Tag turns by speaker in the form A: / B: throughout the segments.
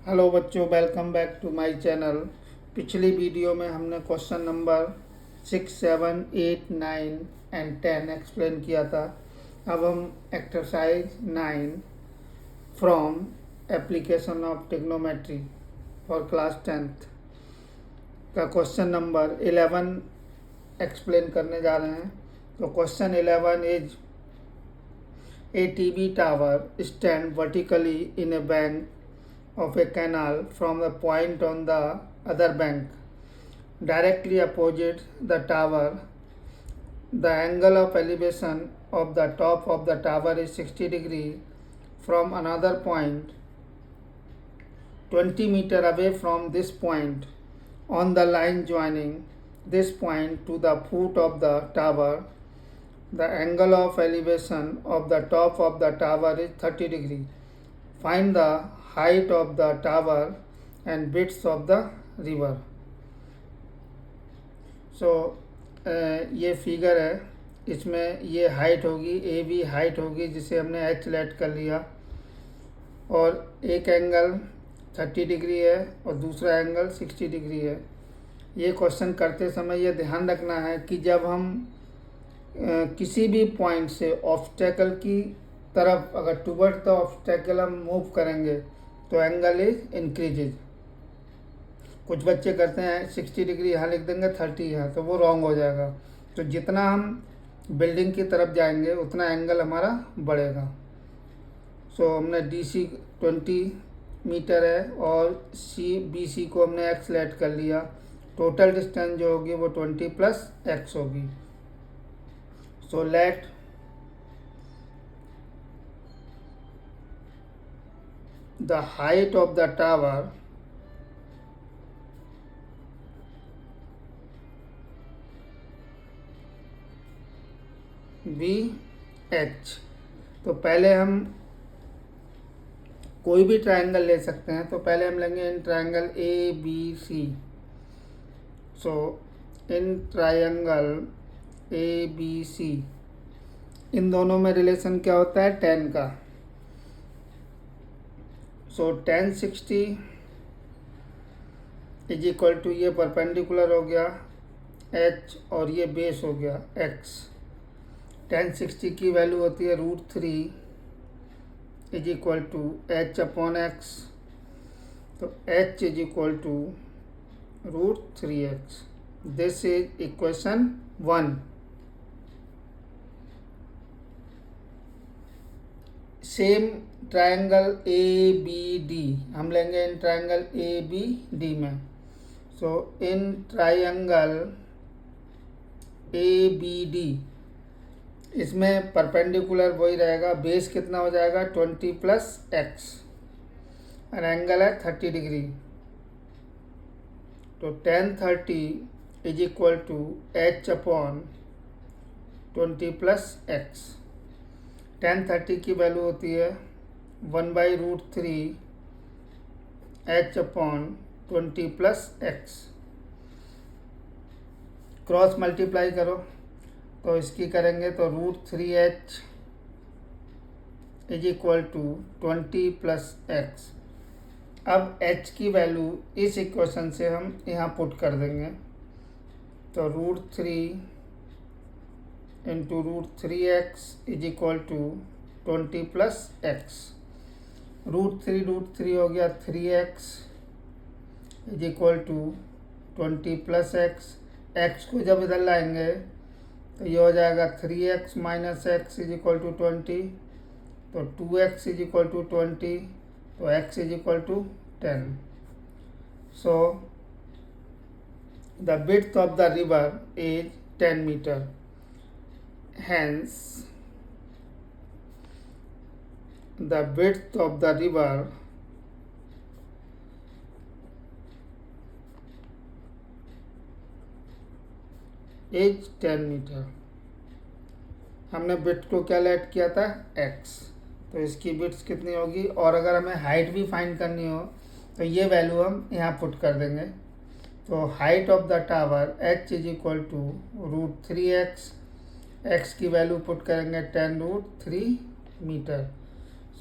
A: Hello बच्चों, welcome back to my channel. पिछली video में हमने क्वेश्चन नंबर 6, 7, 8, 9 एंड 10 एक्सप्लेन किया था। अब हम exercise 9 from application of trigonometry for class 10th का क्वेश्चन नंबर 11 एक्सप्लेन करने जा रहे हैं। तो question 11 is a TV tower stand vertically in A bank of a canal from the point on the other bank. Directly opposite the tower, the angle of elevation of the top of the tower is 60 degrees from another point 20 meter away from this point. On the line joining this point to the foot of the tower, the angle of elevation of the top of the tower is 30 degrees. Find the height of the tower and width of the river. So ये figure है, इसमें ये height होगी, A B height होगी जिसे हमने H late कर लिया, और एक एंगल 30 डिग्री है और दूसरा एंगल 60 डिग्री है। ये क्वेश्चन करते समय ये ध्यान रखना है कि जब हम किसी भी पॉइंट से ऑब्स्टेकल की तरफ अगर टूवर्ड द ऑब्स्टेकल हम मूव करेंगे तो एंगल इज इंक्रीजेज। कुछ बच्चे करते हैं 60 डिग्री यहाँ लिख देंगे 30 यहाँ, तो वो रॉन्ग हो जाएगा। तो जितना हम बिल्डिंग की तरफ जाएंगे उतना एंगल हमारा बढ़ेगा। सो हमने DC 20 मीटर है और BC को हमने x लेट कर लिया। टोटल डिस्टेंस जो होगी वो 20 + x होगी। So let the height of the tower be h। तो पहले हम कोई भी ट्रायंगल ले सकते हैं, तो पहले हम लेंगे in triangle ABC। So in triangle ABC इन दोनों में रिलेशन क्या होता है, 10 का। सो 10 60 इज इक्वल टू, ये परपेंडिकुलर हो गया h और ये बेस हो गया x। 10 60 की वैल्यू होती है √3 इज इक्वल टू h/x। तो h is equal to √3x। This is equation 1। Same triangle ABD हम लेंगे इन ट्रायंगल ABD में। सो इन ट्रायंगल ABD इसमें परपेंडिकुलर वही रहेगा, बेस कितना हो जाएगा 20 + x और एंगल है 30 डिग्री। तो 10 30 is equal to h/20 + x। 10 30 की वैल्यू होती है 1/√3 h/20 + x। क्रॉस मल्टीप्लाई करो तो इसकी करेंगे तो √3h is equal to 20 + x। अब h की वैल्यू इस इक्वेशन से हम यहाँ पुट कर देंगे, तो √3 × √3x is equal to 20 + x। √3 हो गया 3x is equal to 20 + x। x को जब इधर लाएंगे तो ये हो जाएगा 3x - x is equal to 20। तो 2x इज इक्वल टू 20, तो x is equal to 10। So the width of the river is 10 metre. Hence, the width of the river is 10 metre. हमने विड्थ को क्या लेट किया था, x। तो इसकी width कितनी होगी, और अगर हमें हाइट भी फाइंड करनी हो तो ये वैल्यू हम यहाँ पुट कर देंगे। तो height of the tower h is equal to √3x। x की वैल्यू पुट करेंगे 10√3 metre.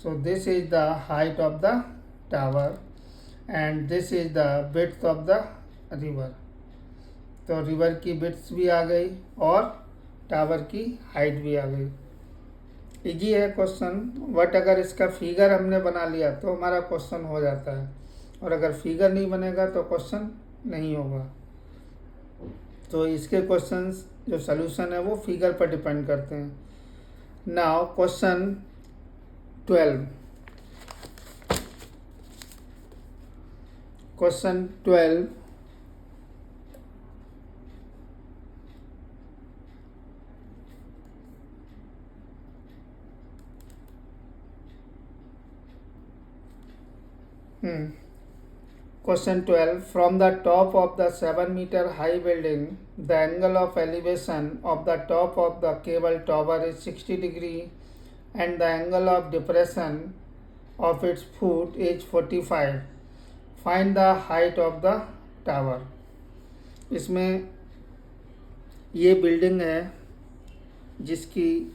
A: So this is the height of the tower and this is the width of the river. तो रिवर की विड्थ भी आ गई और टावर की हाइट भी आ गई। इजी है क्वेश्चन, बट अगर इसका फिगर हमने बना लिया तो हमारा क्वेश्चन हो जाता है, और अगर फिगर नहीं बनेगा तो क्वेश्चन नहीं होगा। तो इसके क्वेश्चंस जो सॉल्यूशन है वो फिगर पर डिपेंड करते हैं। Now question 12। Question 12 Question 12. From the top of the 7-meter high building, the angle of elevation of the top of the cable tower is 60 degree and the angle of depression of its foot is 45. Find the height of the tower. इसमें ये building है जिसकी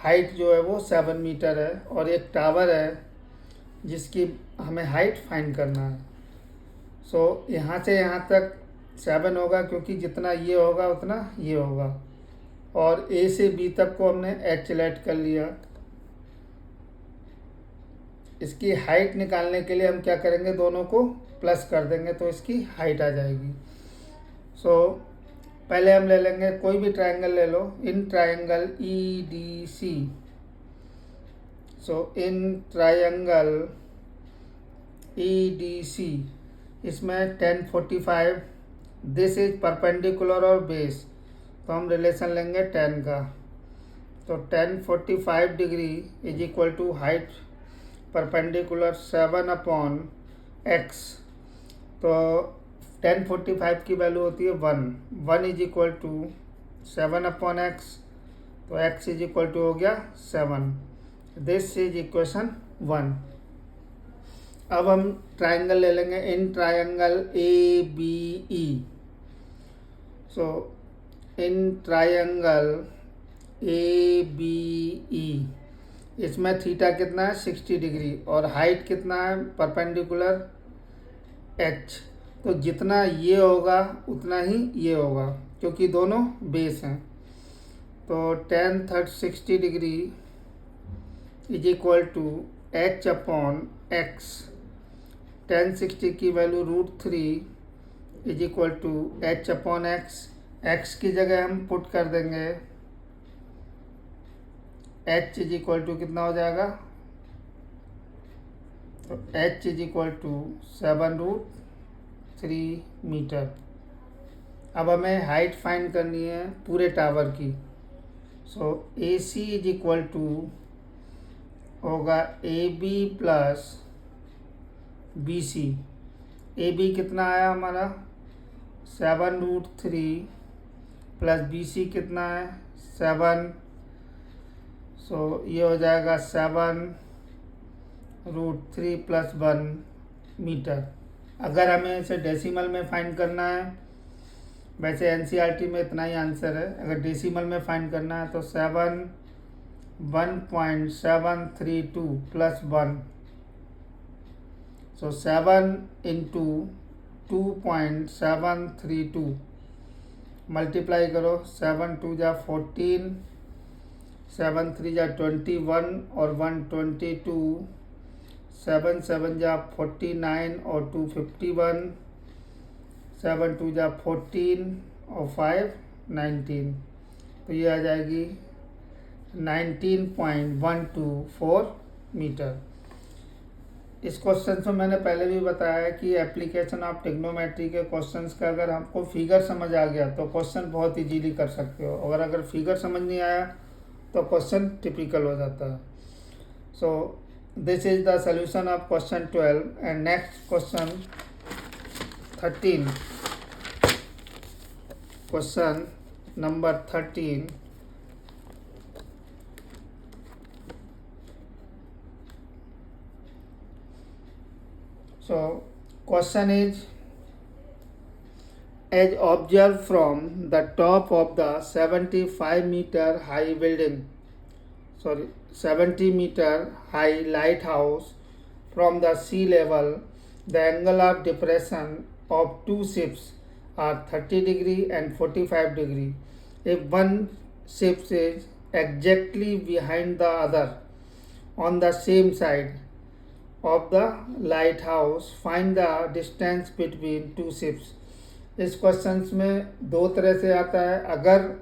A: height जो है वो 7 metre है, और एक टावर है जिसकी हमें हाइट फाइंड करना है। सो यहाँ से यहाँ तक 7 होगा, क्योंकि जितना ये होगा उतना ये होगा, और ए से बी तक को हमने एच लेट कर लिया। इसकी हाइट निकालने के लिए हम क्या करेंगे, दोनों को प्लस कर देंगे तो इसकी हाइट आ जाएगी। सो पहले हम ले लेंगे, कोई भी ट्रायंगल ले लो, in triangle E D C. So in triangle EDC, इसमें 1045, दिस इज परपेंडिकुलर और बेस, तो हम रिलेशन लेंगे 10 का। तो 1045 degree is equal to height perpendicular 7/x। तो 1045 की वैल्यू होती है 1 इज इक्वल टू 7/x, तो x इज इक्वल टू हो गया 7। This is equation 1। अब हम ट्रायंगल ले लेंगे, in triangle ABE। So in triangle ABE, इसमें थीटा कितना है 60 डिग्री, और हाइट कितना है परपेंडिकुलर h। तो जितना ये होगा उतना ही ये होगा, क्योंकि दोनों बेस हैं। तो 10/60 degree is equal to h/x। 1060 की वैल्यू √3 is equal to h/x। x की जगह हम पुट कर देंगे h इज इक्वल टू कितना हो जाएगा, तो h is equal to 7√3 metre. अब हमें हाइट फाइंड करनी है पूरे टावर की। So AC is equal to होगा AB प्लस BC। AB कितना आया हमारा 7√3 प्लस BC कितना है 7। सो ये हो जाएगा 7√3 + 1 मीटर। अगर हमें इसे डेसिमल में फाइंड करना है, वैसे NCERT में इतना ही आंसर है, अगर डेसिमल में फाइंड करना है तो 1.732 + 1। सो 7 × 2.732 मल्टीप्लाई करो, 7 2 = 14, 7 3 = 21 और 1 22, 7 7 = 49 और 2 51, 7 2 = 14 और 5 19। तो ये आ जाएगी 19.124 मीटर। इस क्वेश्चन में मैंने पहले भी बताया कि एप्लीकेशन ऑफ ट्रिग्नोमेट्री के क्वेश्चंस का अगर हमको फिगर समझ आ गया तो क्वेश्चन बहुत इजीली कर सकते हो, और अगर फिगर समझ नहीं आया तो क्वेश्चन टिपिकल हो जाता है। सो this is the solution of question 12 and next question 13। Question number 13। So question is, as observed from the top of the 75-meter high 70-meter high lighthouse from the sea level, the angle of depression of two ships are 30 degree and 45 degree. If one ship is exactly behind the other on the same side of the lighthouse, find the distance between two ships. इस question में दो तरह से आता है. अगर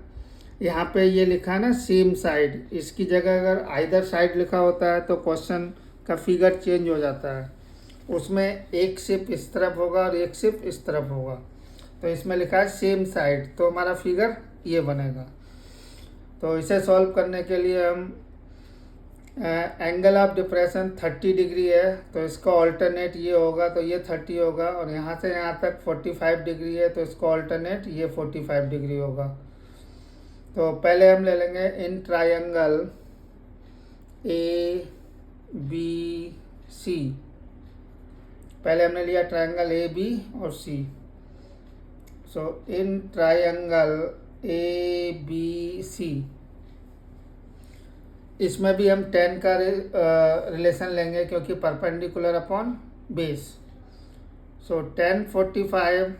A: यहाँ पे ये लिखा है ना सेम साइड, इसकी जगह अगर आइदर साइड लिखा होता है तो क्वेश्चन का फिगर चेंज हो जाता है. उसमें एक शिप इस तरफ होगा और एक शिप इस तरफ होगा. तो इसमें लिखा है सेम साइड, तो हमारा फिगर ये बनेगा. तो इसे सॉल्व करने के लिए हम एंगल ऑफ डिप्रेशन 30 डिग्री है, तो इसका ऑल्टरनेट ये होगा, तो ये 30 होगा. और यहाँ से यहाँ तक 45 डिग्री है, तो इसका ऑल्टरनेट ये 45 डिग्री होगा. तो पहले हम ले लेंगे इन ट्रायंगल ए बी सी. पहले हमने लिया ट्रायंगल ए बी और सी. So in triangle A B सी, इसमें भी हम tan का रिलेशन लेंगे क्योंकि परपेंडिकुलर अपॉन बेस. सो tan 45,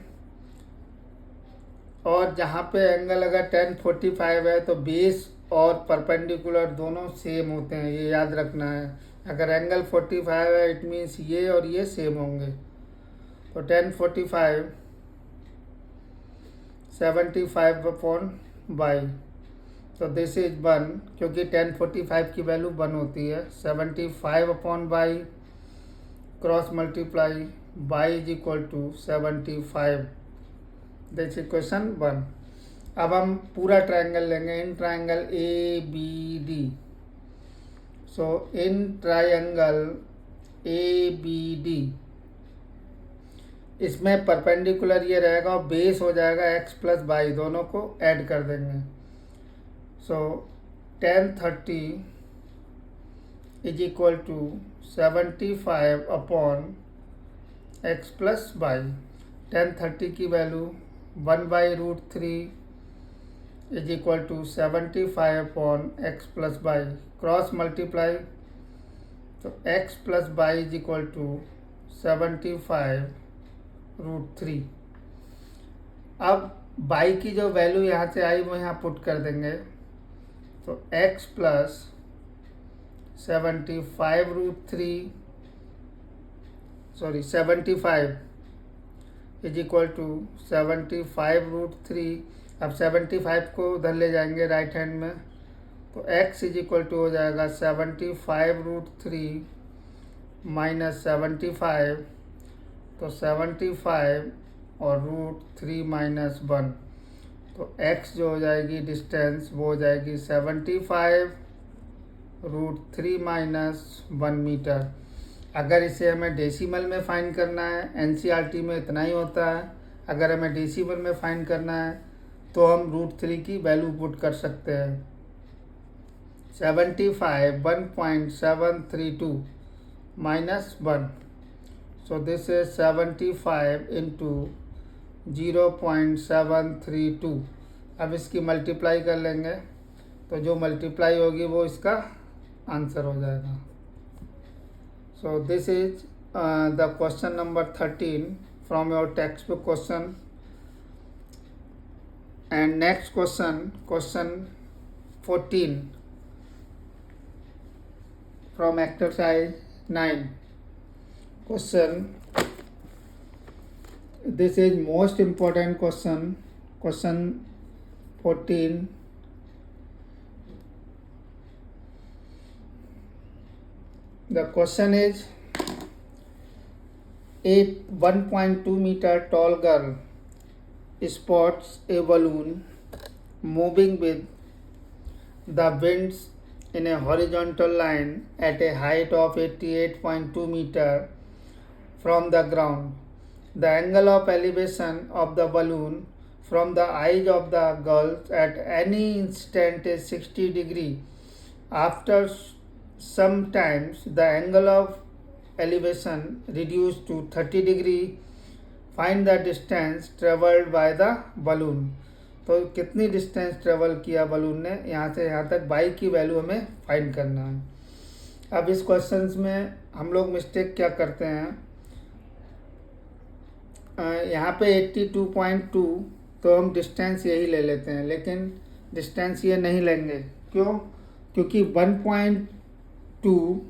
A: और जहाँ पे एंगल अगर tan 45 है तो बेस और परपेंडिकुलर दोनों सेम होते हैं, ये याद रखना है. अगर एंगल 45 है इट मीन्स ये और ये सेम होंगे. तो tan 45 75 अपॉन बाई, तो दिस इज 1, क्योंकि tan 45 की वैल्यू 1 होती है. 75 upon y cross multiply y is equal to 75. This equation 1. अब हम पूरा ट्रायंगल लेंगे in triangle A B D. So in triangle A B D, इसमें परपेंडिकुलर ये रहेगा और बेस हो जाएगा x प्लस बाई, दोनों को ऐड कर देंगे. So tan 30 is equal to 75 upon x plus y. tan 30 की वैल्यू 1/√3 is equal to 75 upon x plus y. Cross multiply, तो x plus y is equal to 75√3. अब बाई की जो वैल्यू यहाँ से आई वो यहाँ पुट कर देंगे. तो x plus 75 is equal to 75√3. अब 75 को उधर ले जाएंगे राइट हैंड में, तो x इज इक्वल टू हो जाएगा 75√3 माइनस 75, तो 75 और √3 माइनस 1, तो x जो हो जाएगी डिस्टेंस वो हो जाएगी 75√3 माइनस 1 मीटर. अगर इसे हमें डेसिमल में फाइंड करना है, एनसीईआरटी में इतना ही होता है. अगर हमें डेसिमल में फाइंड करना है तो हम √3 की वैल्यू पुट कर सकते हैं. 75 1.732 minus 1, so this is 75 into 0.732. अब इसकी मल्टीप्लाई कर लेंगे, तो जो मल्टीप्लाई होगी वो इसका आंसर हो जाएगा. सो this is the question number 13 from your text book question. And next question 14 from exercise 9. Question, this is most important question 14. The question is, a 1.2 meter tall girl spots a balloon moving with the winds in a horizontal line at a height of 88.2 meter from the ground. The angle of elevation of the balloon from the eyes of the girl at any instant is 60 degree. After some times, the angle of elevation reduced to 30 degree. Find the distance traveled by the balloon. तो कितनी distance travel किया balloon ने यहाँ से यहाँ तक, by की value हमें फाइंड करना है. अब इस क्वेश्चंस में हम लोग मिस्टेक क्या करते हैं, यहाँ पे 82.2 तो हम डिस्टेंस यही ले लेते हैं, लेकिन डिस्टेंस ये नहीं लेंगे। क्यों? क्योंकि 1.2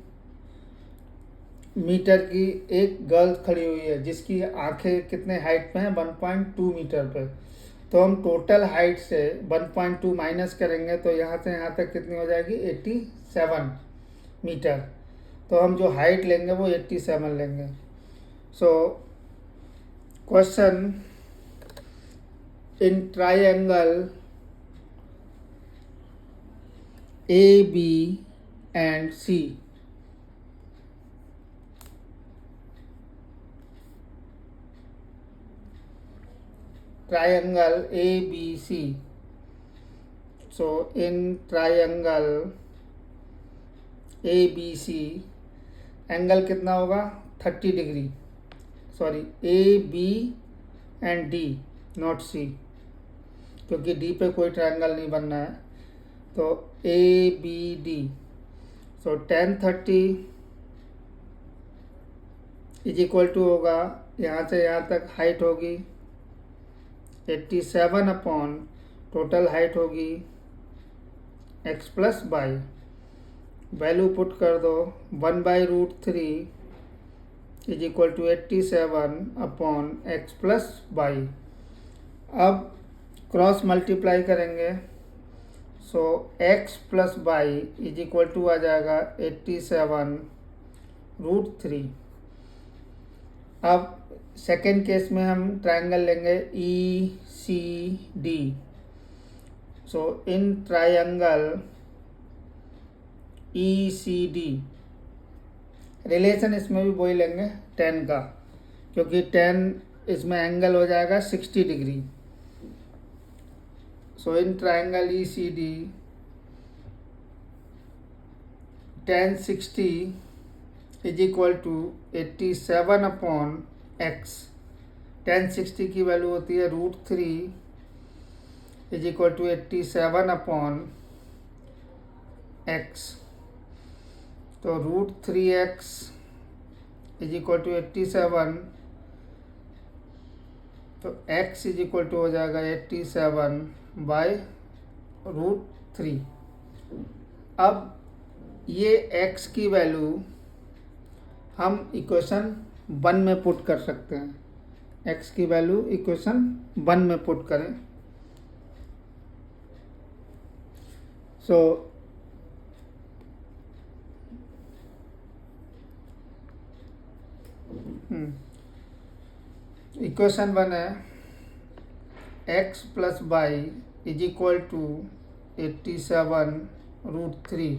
A: मीटर की एक गर्ल खड़ी हुई है जिसकी आंखें कितने हाइट पे हैं, 1.2 मीटर पे। तो हम टोटल हाइट से 1.2 माइनस करेंगे तो यहाँ से यहाँ तक कितनी हो जाएगी, 87 मीटर। तो हम जो हाइट लेंगे वो 87 लेंगे। So question, in triangle A B and C, triangle ABC. So in triangle ABC angle कितना होगा, 30 degree. Sorry, A B and D, not C, क्योंकि डी पे कोई ट्रायंगल नहीं बनना है। तो A B D, so 1030 is equal to होगा, यहाँ से यहाँ तक हाइट होगी 87 अपॉन टोटल हाइट होगी x plus y, value put कर दो, 1/√3 is equal to 87 upon x plus y. अब क्रॉस मल्टीप्लाई करेंगे, so x plus y is equal to आ जाएगा 87√3। अब सेकेंड केस में हम ट्रायंगल लेंगे E C D. So in triangle E C D, relation इसमें भी वही लेंगे 10 का, क्योंकि 10 इसमें एंगल हो जाएगा 60 degree. So in triangle E C D, 1060 is equal to 87 upon x। 1060 की वैल्यू होती है √3 is equal to 87 upon x। तो √3x इज इक्वल टू 87, तो x इज इक्वल टू हो जाएगा 87/√3। अब ये x की वैल्यू हम इक्वेशन 1 में पुट कर सकते हैं। x की वैल्यू इक्वेशन 1 में पुट करें। सो इक्वेशन 1 है x plus y is equal to 87√3।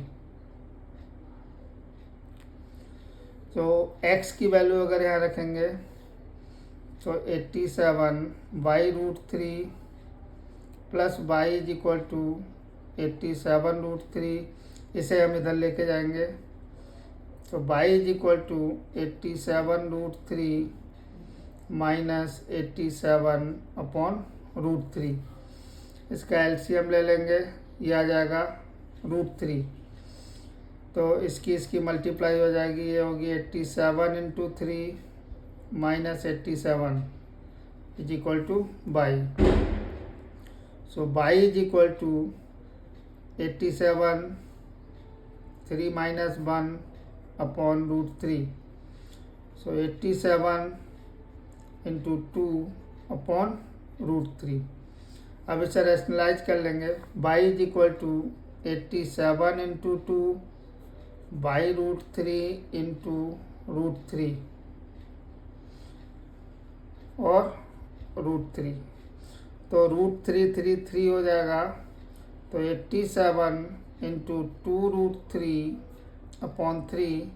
A: तो x की वैल्यू अगर यहाँ रखेंगे तो 87/√3 plus y is equal to 87√3, इसे हम इधर लेके जाएंगे। तो y is equal to 87√3 minus 87/√3। इसका एलसीएम ले लेंगे, ये आ जाएगा √3। तो इसकी मल्टीप्लाई हो जाएगी, ये होगी 87 × 3 minus 87 is equal to y. So y is equal to 87, 3 minus 1 upon √3। So 87 × 2 upon √3। अब इसे रैशनलाइज कर लेंगे। Y is equal to 87 × 2 /√3 into √3 और √3। तो √3 हो जाएगा, तो 87 × 2√3 अपॉन 3,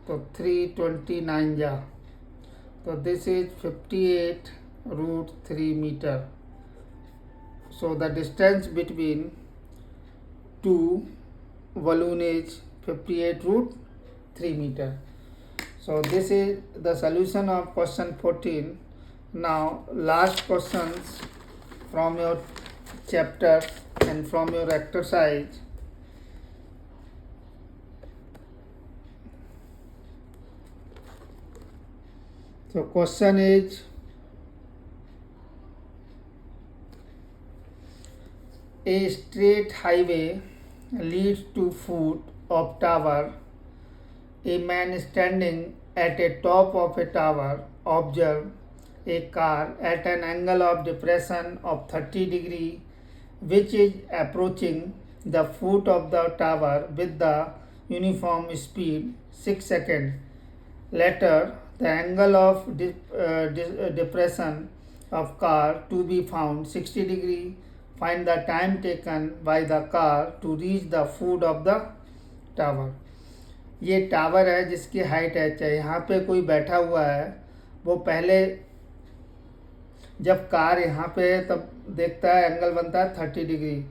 A: तो 329 जा, तो this is 58√3 metre. So the distance between two balloon is 58√3 meter. So this is the solution of question 14. Now last questions from your chapter and from your exercise. So question is, a straight highway leads to foot of tower. A man standing at a top of a tower observe a car at an angle of depression of 30 degree which is approaching the foot of the tower with the uniform speed 6 seconds. Later, the angle of depression of car to be found 60 degree. Find the time taken by the car to reach the foot of the tower. ये tower है जिसकी height h है। यहाँ पे कोई बैठा हुआ है, वो पहले जब कार यहाँ पे है तब देखता है एंगल बनता है 30 डिग्री।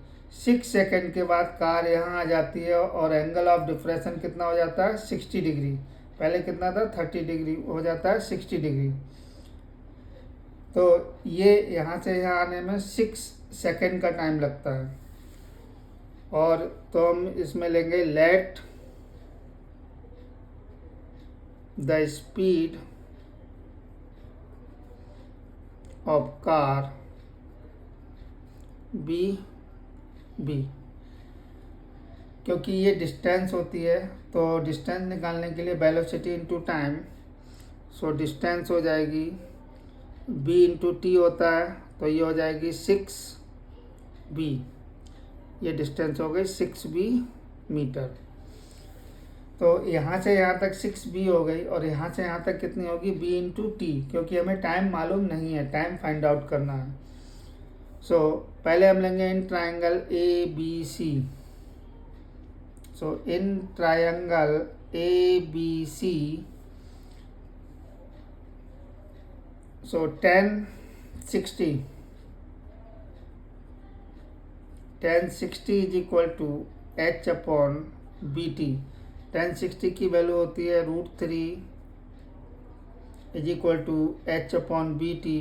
A: 6 सेकंड के बाद कार यहाँ आ जाती है और एंगल ऑफ डिफ्रेक्शन कितना हो जाता है 60 डिग्री। पहले कितना था 30 डिग्री, हो जाता है 60 डिग्री। तो ये यहाँ से यहाँ आने में 6 सेकंड का टाइम लगता है। और तो हम इसमें लेंगे let the speed of car B, क्योंकि ये डिस्टेंस होती है तो डिस्टेंस निकालने के लिए velocity into time. So distance हो जाएगी b इंटू टी होता है, तो ये हो जाएगी 6b। ये डिस्टेंस हो गई 6b मीटर। तो यहाँ से यहाँ तक 6b हो गई और यहाँ से यहाँ तक कितनी होगी b इंटू टी, क्योंकि हमें टाइम मालूम नहीं है, टाइम फाइंड आउट करना है। सो पहले हम लेंगे in triangle A B C. So in triangle A B C, so 1060 is equal to h upon B T. 1060 की वैल्यू होती है √3 is equal to h upon B T.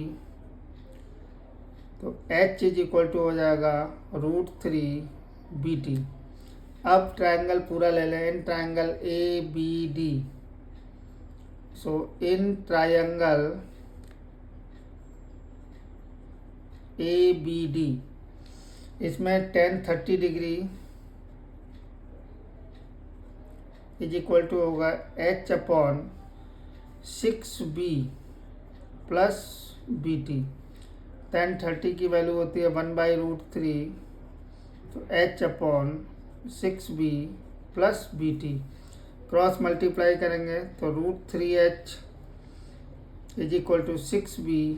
A: तो h इज इक्वल टू हो जाएगा √3 B T. अब triangle पूरा ले लें, in triangle A B D. So in triangle A B D, इसमें 1030 डिग्री इज इक्वल टू होगा h upon 6b plus B T. 1030 की वैल्यू होती है 1/√3, तो h upon 6b plus B T. Cross multiply करेंगे तो √3h is equal to 6b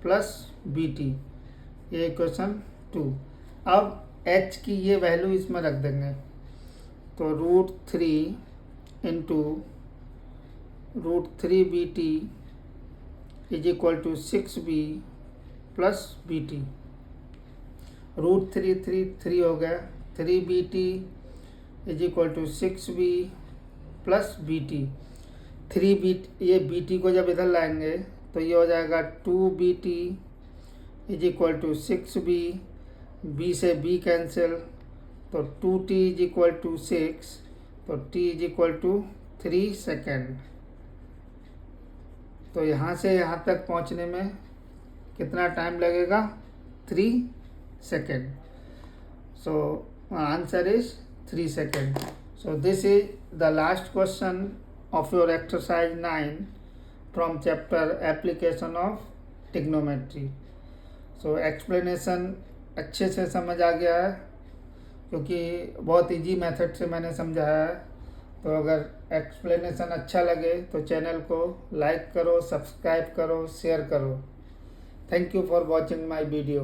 A: plus B T. ये equation 2। अब h की ये वैल्यू इसमें रख देंगे, तो √3 into √3bt is equal to 6b plus B T. √3 हो गया, 3bt is equal to 6b plus B T. 3b, ये बी टी को जब इधर लाएंगे तो ये हो जाएगा 2bt is equal to 6b। b से b कैंसिल, तो 2t इज इक्वल टू 6, तो t is equal to 3 second. तो यहाँ से यहाँ तक पहुँचने में कितना टाइम लगेगा 3 second. So answer is 3 second. So this is the last question of your exercise 9 from chapter application of trigonometry. So explanation अच्छे से समझ आ गया है, क्योंकि बहुत इजी मेथड से मैंने समझाया है। तो अगर एक्सप्लेनेशन अच्छा लगे तो चैनल को लाइक करो, सब्सक्राइब करो, शेयर करो। Thank you for watching my video.